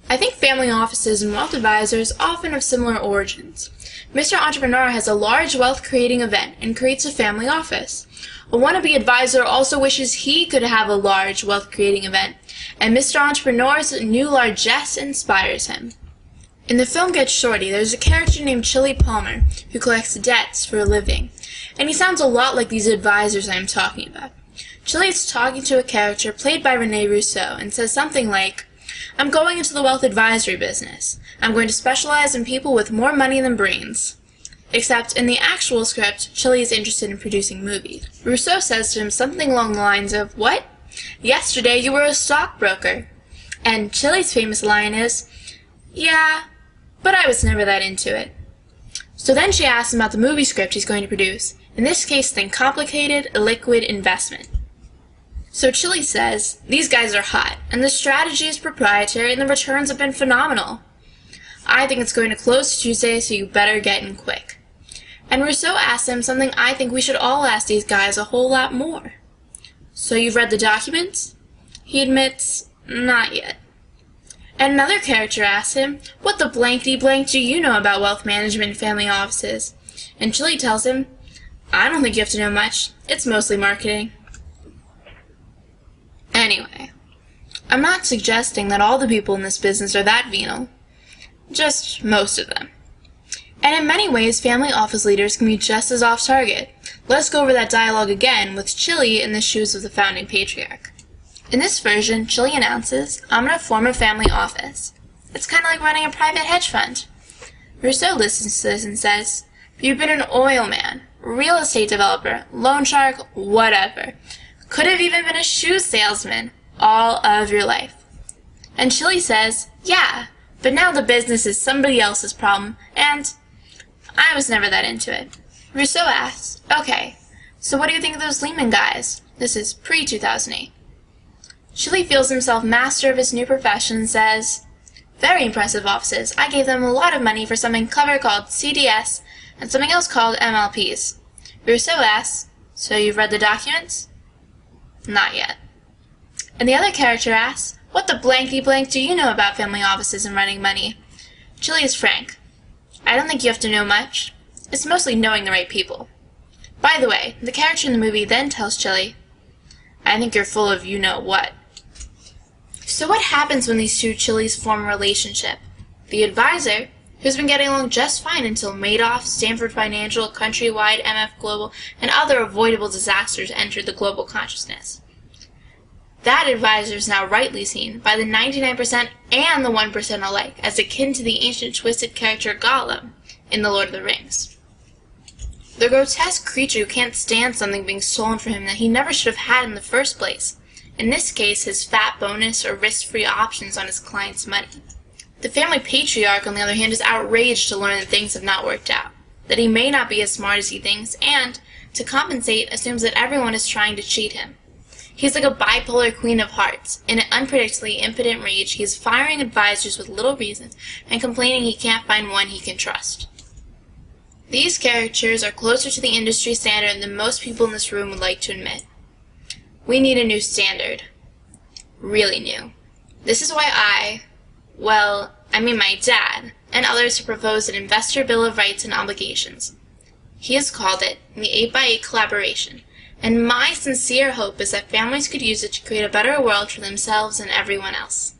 I think family offices and wealth advisors often have similar origins. Mr. Entrepreneur has a large wealth-creating event and creates a family office. A wannabe advisor also wishes he could have a large wealth-creating event, and Mr. Entrepreneur's new largesse inspires him. In the film Get Shorty, there's a character named Chili Palmer who collects debts for a living, and he sounds a lot like these advisors I am talking about. Chili is talking to a character played by Rene Russo and says something like, "I'm going into the wealth advisory business. I'm going to specialize in people with more money than brains." Except in the actual script, Chili is interested in producing movies. Rousseau says to him something along the lines of, "What? Yesterday you were a stockbroker." And Chili's famous line is, "Yeah, but I was never that into it." So then she asks him about the movie script he's going to produce. In this case, think complicated, illiquid investment. So Chili says, "These guys are hot, and the strategy is proprietary, and the returns have been phenomenal. I think it's going to close Tuesday, so you better get in quick." And Rousseau asks him something I think we should all ask these guys a whole lot more. "So you've read the documents?" He admits, "Not yet." And another character asks him, "What the blankety-blank do you know about wealth management and family offices?" And Chili tells him, "I don't think you have to know much. It's mostly marketing." Anyway, I'm not suggesting that all the people in this business are that venal. Just most of them. And in many ways, family office leaders can be just as off-target. Let's go over that dialogue again with Chili in the shoes of the founding patriarch. In this version, Chili announces, "I'm going to form a family office." It's kind of like running a private hedge fund. Rousseau listens to this and says, "You've been an oil man, real estate developer, loan shark, whatever. Could have even been a shoe salesman all of your life." And Chili says, "Yeah, but now the business is somebody else's problem, and I was never that into it." Rousseau asks, "Okay, so what do you think of those Lehman guys?" This is pre-2008. Chili feels himself master of his new profession and says, "Very impressive offices. I gave them a lot of money for something clever called CDS and something else called MLPs." Rousseau asks, "So you've read the documents?" "Not yet." And the other character asks, "What the blankety-blank do you know about family offices and running money?" Chili is frank. "I don't think you have to know much. It's mostly knowing the right people." By the way, the character in the movie then tells Chili, "I think you're full of you-know-what." So what happens when these two Chilis form a relationship? The advisor, who's been getting along just fine until Madoff, Stanford Financial, Countrywide, MF Global, and other avoidable disasters entered the global consciousness. That advisor is now rightly seen by the 99% and the 1% alike as akin to the ancient twisted character Gollum in The Lord of the Rings. The grotesque creature who can't stand something being stolen from him that he never should have had in the first place. In this case, his fat bonus or risk-free options on his client's money. The family patriarch, on the other hand, is outraged to learn that things have not worked out, that he may not be as smart as he thinks, and, to compensate, assumes that everyone is trying to cheat him. He's like a bipolar queen of hearts. In an unpredictably impotent rage, he is firing advisors with little reason and complaining he can't find one he can trust. These characters are closer to the industry standard than most people in this room would like to admit. We need a new standard. Really new. This is why my dad, and others have proposed an Investor Bill of Rights and Obligations. He has called it the 8x8 Collaboration, and my sincere hope is that families could use it to create a better world for themselves and everyone else.